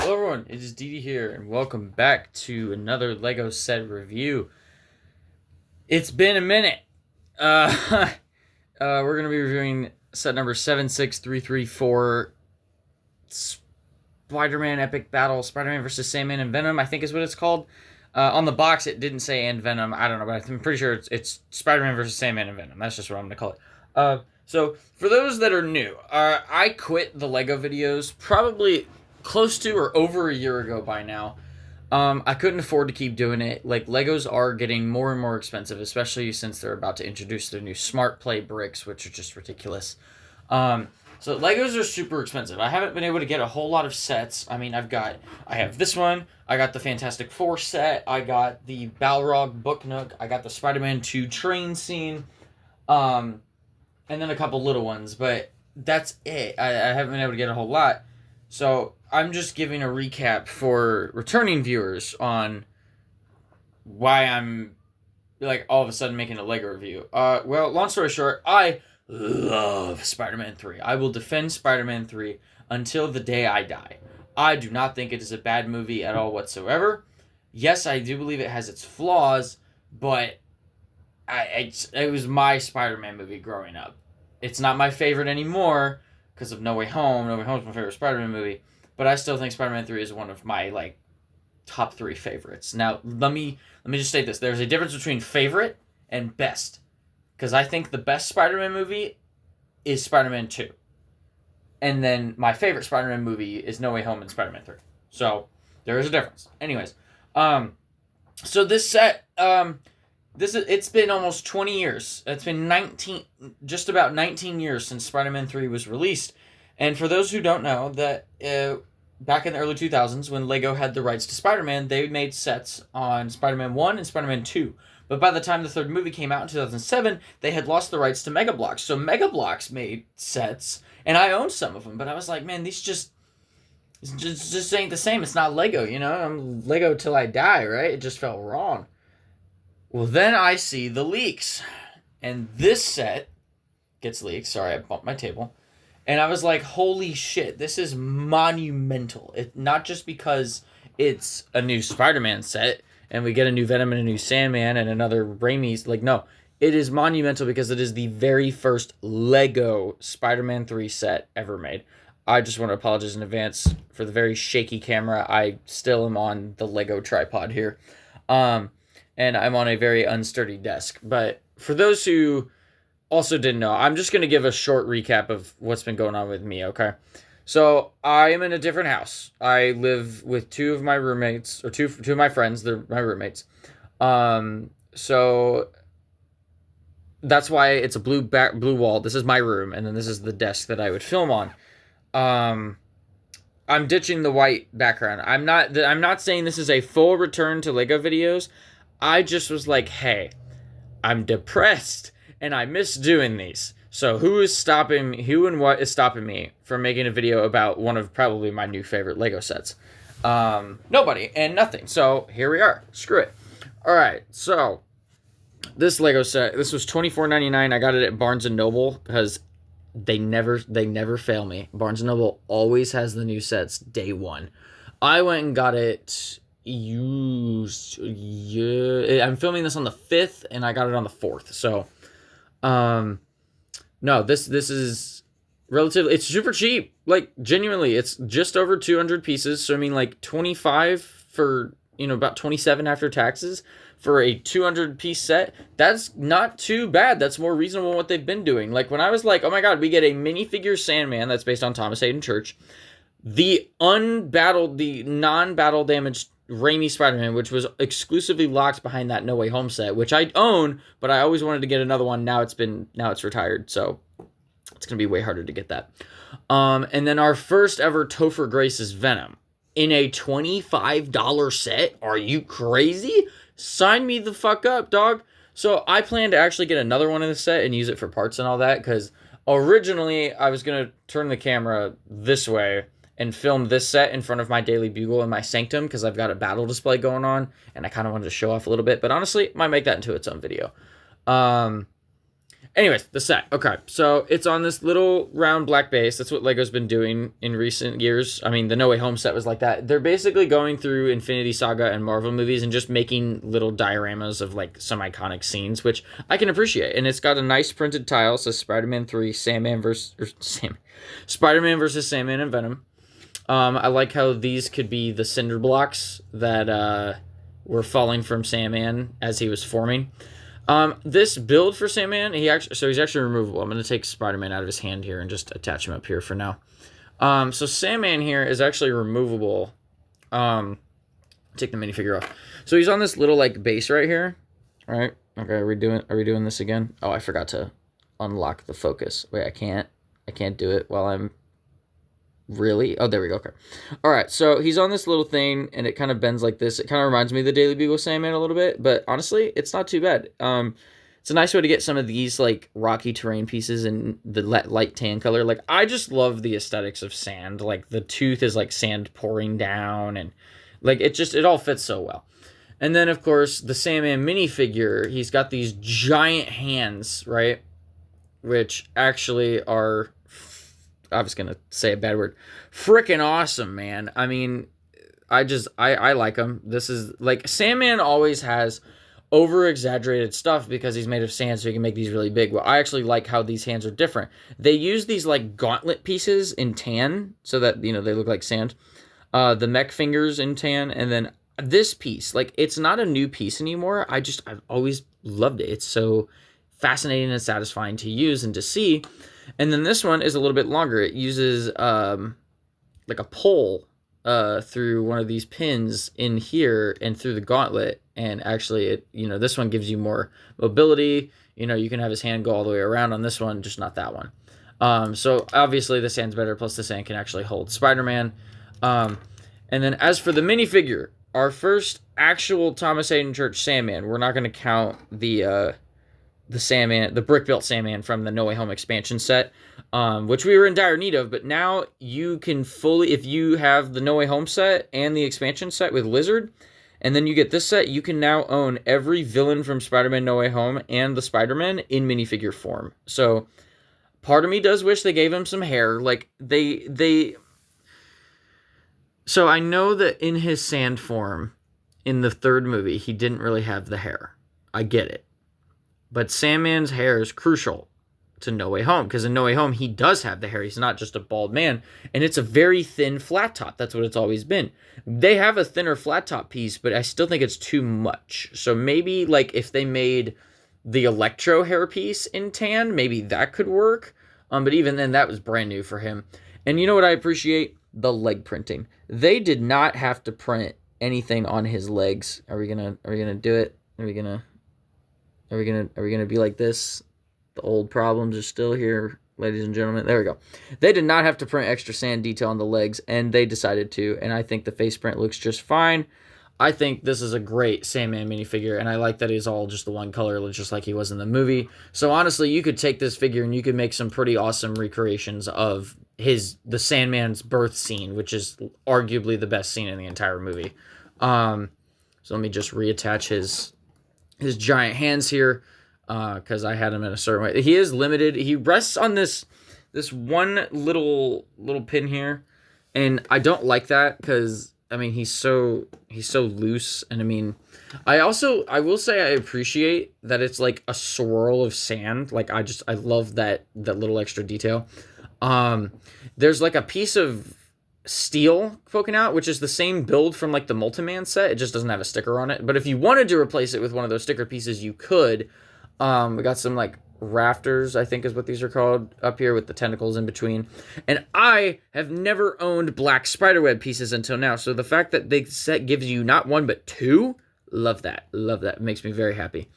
Hello everyone, it is Didi here, and welcome back to another LEGO set review. It's been a minute. We're going to be reviewing set number 76334, Spider-Man Epic Battle, Spider-Man vs. Sandman and Venom, I think is what it's called. On the box, it didn't say and Venom, I don't know, but I'm pretty sure it's Spider-Man vs. Sandman and Venom. That's just what I'm going to call it. So, for those that are new, I quit the LEGO videos probably close to or over a year ago by now. I couldn't afford to keep doing it. Like, Legos are getting more and more expensive, especially since they're about to introduce their new Smart Play bricks, which are just ridiculous. So Legos are super expensive. I haven't been able to get a whole lot of sets. I mean, I have this one. I got the Fantastic Four set. I got the Balrog Book Nook. I got the Spider-Man 2 train scene. And then a couple little ones, but that's it. I haven't been able to get a whole lot. So I'm just giving a recap for returning viewers on why I'm like all of a sudden making a LEGO review. Well, long story short, I love Spider-Man 3. I will defend Spider-Man 3 until the day I die. I do not think it is a bad movie at all whatsoever. Yes, I do believe it has its flaws, but it was my Spider-Man movie growing up. It's not my favorite anymore because of No Way Home. No Way Home is my favorite Spider-Man movie, but I still think Spider-Man 3 is one of my top 3 favorites. Now, let me just state this. There's a difference between favorite and best, because I think the best Spider-Man movie is Spider-Man 2. And then my favorite Spider-Man movie is No Way Home and Spider-Man 3. So, there is a difference. Anyways, so this set, it's been almost 20 years. It's been just about 19 years since Spider-Man 3 was released. And for those who don't know, that back in the early 2000s, when LEGO had the rights to Spider-Man, they made sets on Spider-Man 1 and Spider-Man 2. But by the time the third movie came out in 2007, they had lost the rights to Mega Bloks. So Mega Bloks made sets, and I owned some of them. But I was like, man, these just ain't the same. It's not LEGO, you know? I'm LEGO till I die, right? It just felt wrong. Well, then I see the leaks. And this set gets leaked. Sorry, I bumped my table. And I was like, holy shit, this is monumental. Not just because it's a new Spider-Man set, and we get a new Venom and a new Sandman and another Raimi's. No. It is monumental because it is the very first LEGO Spider-Man 3 set ever made. I just want to apologize in advance for the very shaky camera. I still am on the LEGO tripod here. And I'm on a very unsturdy desk. But for those who also didn't know, I'm just going to give a short recap of what's been going on with me, okay? So, I am in a different house. I live with two of my roommates, or two of my friends. They're my roommates. So, that's why it's a blue wall. This is my room, and then this is the desk that I would film on. I'm ditching the white background. I'm not saying this is a full return to LEGO videos. I just was like, hey, I'm depressed and I miss doing these. So who and what is stopping me from making a video about one of probably my new favorite LEGO sets? Nobody and nothing. So here we are. Screw it. All right. So this LEGO set, this was $24.99. I got it at Barnes & Noble because they never fail me. Barnes & Noble always has the new sets day one. I went and got it used. Yeah, I'm filming this on the 5th, and I got it on the 4th. So, no, this is relatively. It's super cheap. Like, genuinely, it's just over 200 pieces. So I mean, like 25 for about 27 after taxes for a 200 piece set. That's not too bad. That's more reasonable than what they've been doing. Like when I was like, oh my god, we get a minifigure Sandman that's based on Thomas Hayden Church. The non-battle damaged Raimi Spider-Man, which was exclusively locked behind that No Way Home set, which I own, but I always wanted to get another one. Now it's retired, so it's gonna be way harder to get that. And then our first ever Topher Grace's Venom in a $25 set. Are you crazy? Sign me the fuck up, dog. So I plan to actually get another one in the set and use it for parts and all that, because originally I was gonna turn the camera this way and film this set in front of my Daily Bugle in my sanctum because I've got a battle display going on and I kind of wanted to show off a little bit. But honestly, might make that into its own video. Anyways, the set. Okay, so it's on this little round black base. That's what Lego's been doing in recent years. I mean, the No Way Home set was like that. They're basically going through Infinity Saga and Marvel movies and just making little dioramas of like some iconic scenes, which I can appreciate. And it's got a nice printed tile. So Spider-Man 3, Spider-Man versus Sandman and Venom. I like how these could be the cinder blocks that were falling from Sandman as he was forming. This build for Sandman, he's actually removable. I'm going to take Spider-Man out of his hand here and just attach him up here for now. So Sandman here is actually removable. Take the minifigure off. So he's on this little like base right here. All right. Okay. Are we doing this again? Oh, I forgot to unlock the focus. Wait, I can't do it while I'm really. Oh, there we go. Okay. All right. So he's on this little thing and it kind of bends like this. It kind of reminds me of the Daily Bugle Sandman a little bit, but honestly, it's not too bad. It's a nice way to get some of these like rocky terrain pieces in the light tan color. Like I just love the aesthetics of sand. Like the tooth is like sand pouring down and like it all fits so well. And then of course the Sandman minifigure, he's got these giant hands, right? Which actually are, I was gonna say a bad word, freaking awesome, man. I mean, I like him. This is like Sandman always has over exaggerated stuff because he's made of sand, so he can make these really big. Well, I actually like how these hands are different. They use these like gauntlet pieces in tan so that they look like sand. The mech fingers in tan, and then this piece, like it's not a new piece anymore. I've always loved it. It's so fascinating and satisfying to use and to see. And then this one is a little bit longer. It uses like a pole through one of these pins in here and through the gauntlet. And actually, this one gives you more mobility. You can have his hand go all the way around on this one, just not that one. So obviously, this hand's better. Plus, this hand can actually hold Spider-Man. And then as for the minifigure, our first actual Thomas Hayden Church Sandman, we're not going to count the Sandman, the brick-built Sandman from the No Way Home expansion set, which we were in dire need of, but now you can fully, if you have the No Way Home set and the expansion set with Lizard, and then you get this set, you can now own every villain from Spider-Man No Way Home and the Spider-Man in minifigure form. So part of me does wish they gave him some hair. Like, So I know that in his sand form, in the third movie, he didn't really have the hair. I get it. But Sandman's hair is crucial to No Way Home, because in No Way Home, he does have the hair. He's not just a bald man, and it's a very thin flat top. That's what it's always been. They have a thinner flat top piece, but I still think it's too much. So maybe, like, if they made the Electro hair piece in tan, maybe that could work. But even then, that was brand new for him. And you know what I appreciate? The leg printing. They did not have to print anything on his legs. Are we gonna do it? Are we gonna be like this? The old problems are still here, ladies and gentlemen. There we go. They did not have to print extra sand detail on the legs, and they decided to, and I think the face print looks just fine. I think this is a great Sandman minifigure, and I like that he's all just the one color, just like he was in the movie. So honestly, you could take this figure and you could make some pretty awesome recreations of the Sandman's birth scene, which is arguably the best scene in the entire movie. So let me just reattach his giant hands here, because I had him in a certain way. He is limited. He rests on this one little pin here, and I don't like that because I mean he's so loose, and I mean I will say I appreciate that it's like a swirl of sand. Like I love that little extra detail. There's like a piece of steel poking out, which is the same build from like the Multiman set. It just doesn't have a sticker on it. But if you wanted to replace it with one of those sticker pieces, you could. We got some like rafters, I think is what these are called, up here with the tentacles in between. And I have never owned black spiderweb pieces until now. So the fact that the set gives you not one but two, love that. Love that. It makes me very happy.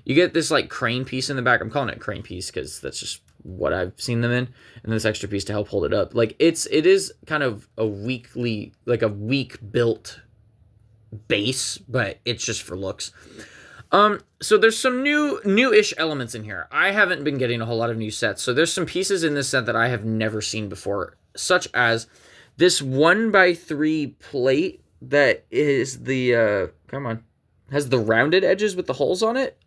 You get this like crane piece in the back. I'm calling it a crane piece because that's just what I've seen them in, and this extra piece to help hold it up. Like it is kind of a weak built base, but it's just for looks. So there's some new-ish elements in here. I haven't been getting a whole lot of new sets, so there's some pieces in this set that I have never seen before, such as this 1x3 plate that is the has the rounded edges with the holes on it.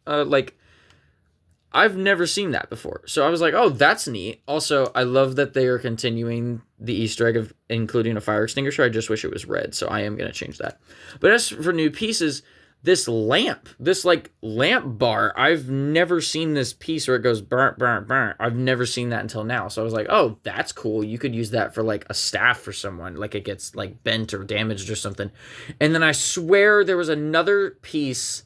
I've never seen that before. So I was like, oh, that's neat. Also, I love that they are continuing the Easter egg of including a fire extinguisher. I just wish it was red, so I am going to change that. But as for new pieces, this lamp, this like lamp bar, I've never seen this piece where it goes burnt, burnt, burnt. I've never seen that until now. So I was like, oh, that's cool. You could use that for like a staff for someone, like it gets like bent or damaged or something. And then I swear there was another piece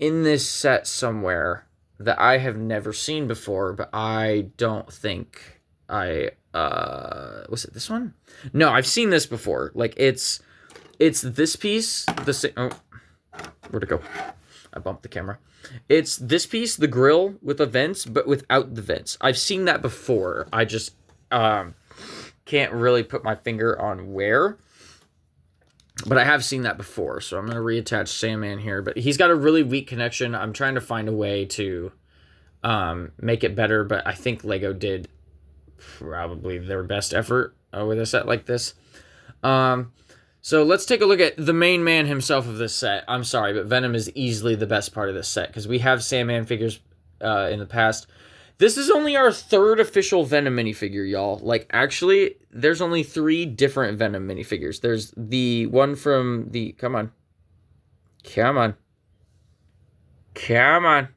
in this set somewhere that I have never seen before, but I don't think was it this one? No, I've seen this before. Like it's this piece, where'd it go? I bumped the camera. It's this piece, the grill with the vents, but without the vents. I've seen that before. I just can't really put my finger on where. But I have seen that before, so I'm going to reattach Sandman here. But he's got a really weak connection. I'm trying to find a way to make it better, but I think LEGO did probably their best effort with a set like this. So let's take a look at the main man himself of this set. I'm sorry, but Venom is easily the best part of this set, because we have Sandman figures in the past. This is only our third official Venom minifigure, y'all. Like, actually, there's only 3 different Venom minifigures. There's the one from the... Come on. Come on. Come on.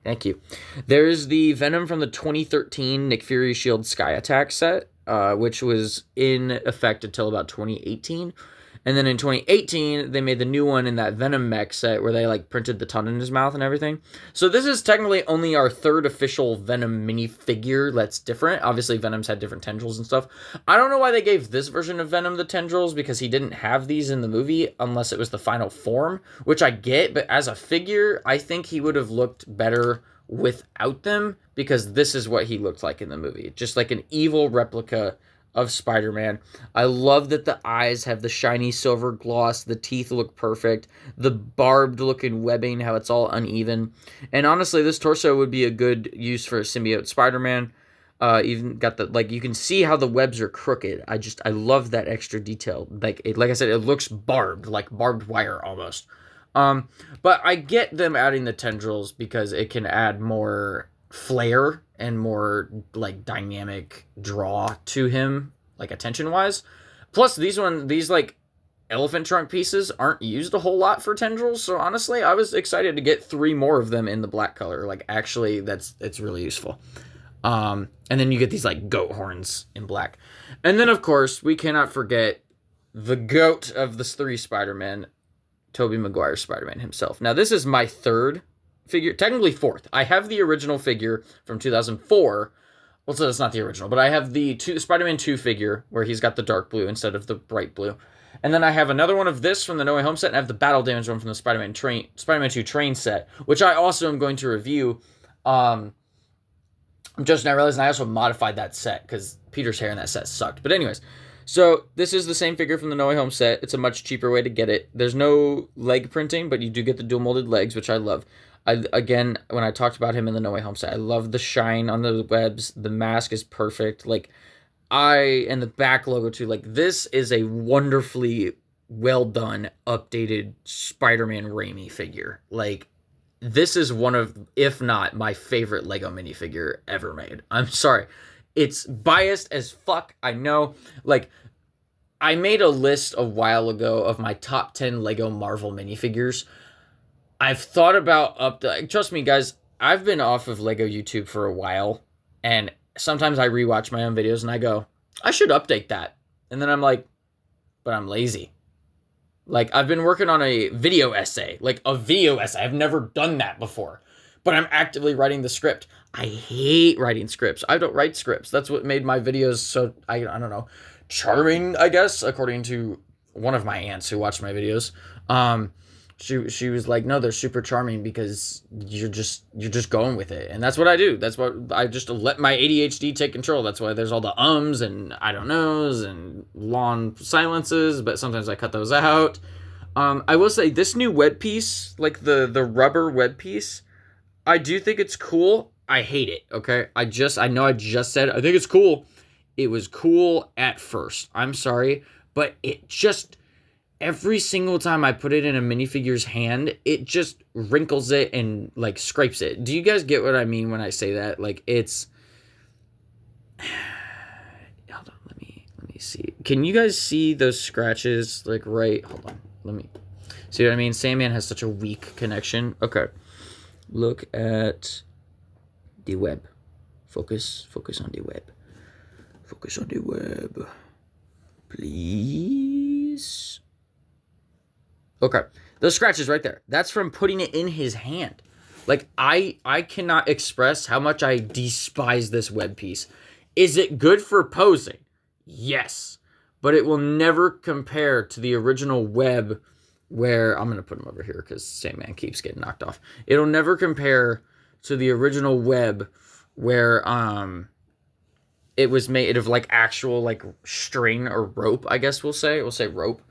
Thank you. There's the Venom from the 2013 Nick Fury Shield Sky Attack set, which was in effect until about 2018. And then in 2018, they made the new one in that Venom mech set where they like printed the tongue in his mouth and everything. So this is technically only our third official Venom minifigure that's different. Obviously, Venom's had different tendrils and stuff. I don't know why they gave this version of Venom the tendrils, because he didn't have these in the movie unless it was the final form, which I get. But as a figure, I think he would have looked better without them, because this is what he looked like in the movie. Just like an evil replica of Spider-Man. I love that the eyes have the shiny silver gloss, the teeth look perfect, the barbed looking webbing, how it's all uneven. And honestly, this torso would be a good use for a symbiote Spider-Man. Even got the, like, you can see how the webs are crooked. I love that extra detail. Like I said, it looks barbed, like barbed wire almost. But I get them adding the tendrils because it can add more flair and more like dynamic draw to him, like attention wise. Plus these like elephant trunk pieces aren't used a whole lot for tendrils, so honestly I was excited to get 3 more of them in the black color. Like actually it's really useful. And then you get these like goat horns in black. And then of course we cannot forget the goat of the 3 Spider-Men, Tobey Maguire Spider-Man himself. Now this is my third figure, technically 4th. I have the original figure from 2004. Well, so it's not the original, but I have the Spider-Man 2 figure where he's got the dark blue instead of the bright blue. And then I have another one of this from the No Way Home set, and I have the battle damage one from the Spider-Man 2 train set, which I also am going to review. I'm just now realizing I also modified that set because Peter's hair in that set sucked. But anyways, so this is the same figure from the No Way Home set. It's a much cheaper way to get it. There's no leg printing, but you do get the dual molded legs, which I love. Again, when I talked about him in the No Way Home set, I love the shine on the webs. The mask is perfect. Like, and the back logo too. Like, this is a wonderfully well done, updated Spider-Man Raimi figure. Like, this is one of, if not my favorite Lego minifigure ever made. I'm sorry. It's biased as fuck, I know. Like, I made a list a while ago of my top 10 Lego Marvel minifigures. I've thought about trust me, guys, I've been off of Lego YouTube for a while, and sometimes I rewatch my own videos and I go, I should update that. And then I'm like, but I'm lazy. Like, I've been working on a video essay. I've never done that before, but I'm actively writing the script. I hate writing scripts. I don't write scripts. That's what made my videos so, I don't know, charming, I guess, according to one of my aunts who watched my videos. She was like, no, they're super charming because you're just going with it. And that's what I do. That's what I just let my ADHD take control. That's why there's all the ums and I don't knows and long silences, but sometimes I cut those out. I will say this new web piece, like the rubber web piece, I do think it's cool. I hate it. Okay. I know I just said, I think it's cool. It was cool at first. I'm sorry, but every single time I put it in a minifigure's hand, it just wrinkles it and like scrapes it. Do you guys get what I mean when I say that? Like it's hold on, let me see. Can you guys see those scratches like right? Hold on. Let me see what I mean. Sandman has such a weak connection. Okay. Look at the web. Focus on the web. Focus on the web. Please. Okay. Those scratches right there. That's from putting it in his hand. Like, I cannot express how much I despise this web piece. Is it good for posing? Yes. But it will never compare to the original web where... I'm going to put him over here because Sandman keeps getting knocked off. It'll never compare to the original web where it was made of like actual like string or rope, I guess we'll say rope,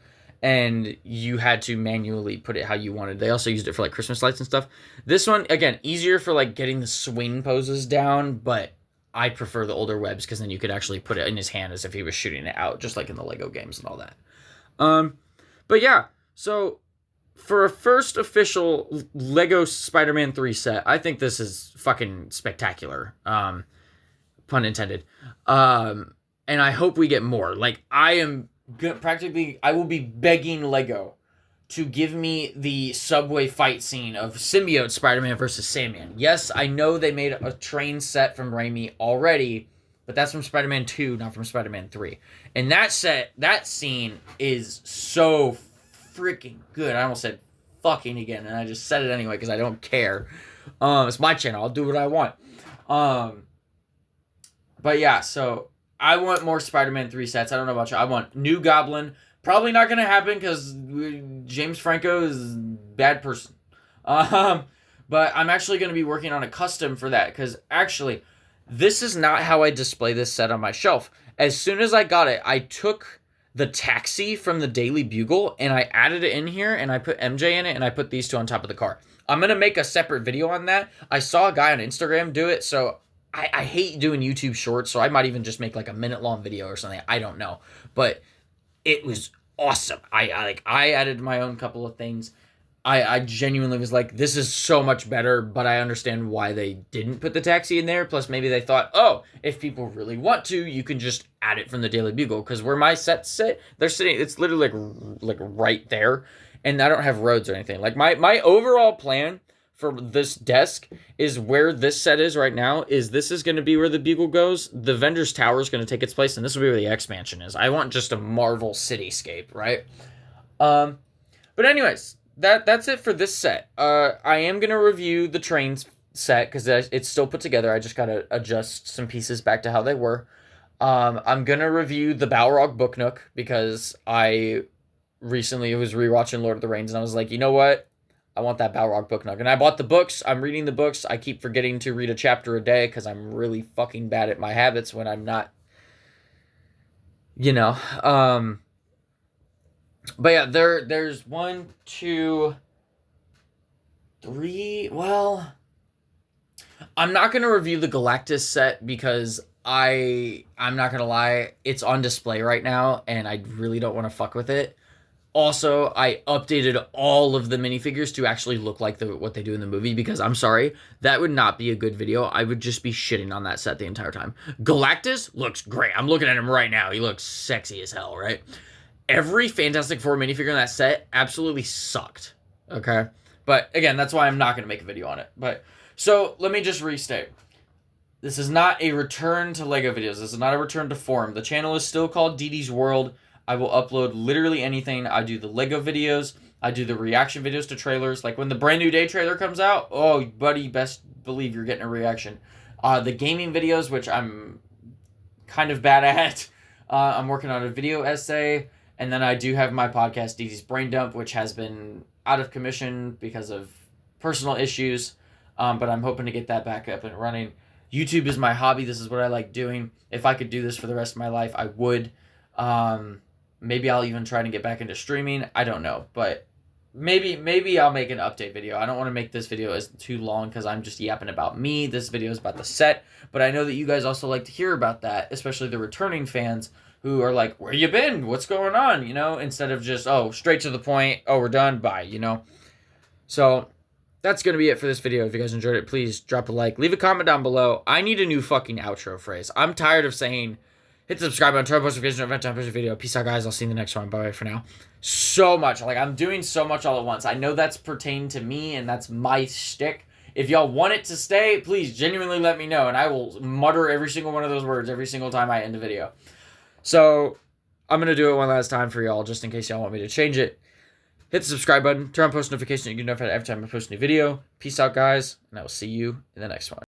and you had to manually put it how you wanted. They also used it for like Christmas lights and stuff. This one, again, easier for like getting the swing poses down, but I prefer the older webs because then you could actually put it in his hand as if he was shooting it out, just like in the Lego games and all that. But yeah, so for a first official Lego Spider-Man 3 set, I think this is fucking spectacular. Pun intended. And I hope we get more. Like, I will be begging Lego to give me the subway fight scene of symbiote Spider-Man versus Sandman. Yes, I know they made a train set from Raimi already, but that's from Spider-Man 2, not from Spider-Man 3. And that scene is so freaking good. I almost said fucking again, and I just said it anyway because I don't care. It's my channel. I'll do what I want. But yeah, so I want more Spider-Man 3 sets. I don't know about you. I want New Goblin. Probably not going to happen because James Franco is a bad person. But I'm actually going to be working on a custom for that because actually, this is not how I display this set on my shelf. As soon as I got it, I took the taxi from the Daily Bugle and I added it in here and I put MJ in it and I put these two on top of the car. I'm going to make a separate video on that. I saw a guy on Instagram do it, so I hate doing YouTube shorts, so I might even just make like a minute-long video or something. I don't know. But it was awesome. I added my own couple of things. I genuinely was like, this is so much better, but I understand why they didn't put the taxi in there. Plus, maybe they thought, oh, if people really want to, you can just add it from the Daily Bugle. Because where my sets sit, they're sitting, it's literally like right there. And I don't have roads or anything. Like, my overall plan for this desk is where this set is right now, is this is going to be where the Bugle goes. The Vendor's Tower is going to take its place, and this will be where the X-Mansion is. I want just a Marvel cityscape, right? But anyways, that's it for this set. I am going to review the trains set, because it's still put together. I just got to adjust some pieces back to how they were. I'm going to review the Balrog Book Nook, because I recently was rewatching Lord of the Rings, and I was like, you know what? I want that Balrog Book Nook. And I bought the books. I'm reading the books. I keep forgetting to read a chapter a day because I'm really fucking bad at my habits when I'm not, you know. But yeah, there's 1, 2, 3. Well, I'm not going to review the Galactus set because I'm not going to lie. It's on display right now, and I really don't want to fuck with it. Also, I updated all of the minifigures to actually look like what they do in the movie, because I'm sorry, that would not be a good video. I would just be shitting on that set the entire time. Galactus looks great. I'm looking at him right now. He looks sexy as hell, right? Every Fantastic Four minifigure in that set absolutely sucked, okay? But again, that's why I'm not going to make a video on it. But so let me just restate. This is not a return to Lego videos. This is not a return to form. The channel is still called DD's World. I will upload literally anything. I do the Lego videos. I do the reaction videos to trailers. Like when the Brand New Day trailer comes out, oh, buddy, best believe you're getting a reaction. The gaming videos, which I'm kind of bad at. I'm working on a video essay. And then I do have my podcast, DD's Brain Dump, which has been out of commission because of personal issues. But I'm hoping to get that back up and running. YouTube is my hobby. This is what I like doing. If I could do this for the rest of my life, I would. Maybe I'll even try to get back into streaming. I don't know, but maybe I'll make an update video. I don't want to make this video as too long because I'm just yapping about me. This video is about the set, but I know that you guys also like to hear about that, especially the returning fans who are like, where you been? What's going on? You know, instead of just, oh, straight to the point. Oh, we're done. Bye, you know. So that's going to be it for this video. If you guys enjoyed it, please drop a like. Leave a comment down below. I need a new fucking outro phrase. I'm tired of saying, hit the subscribe button, turn on post notifications, event time, post a video. Peace out, guys. I'll see you in the next one. Bye-bye for now. So much. Like, I'm doing so much all at once. I know that's pertained to me, and that's my shtick. If y'all want it to stay, please genuinely let me know, and I will mutter every single one of those words every single time I end a video. So, I'm going to do it one last time for y'all, just in case y'all want me to change it. Hit the subscribe button, turn on post notifications, you get notified every time I post a new video. Peace out, guys, and I will see you in the next one.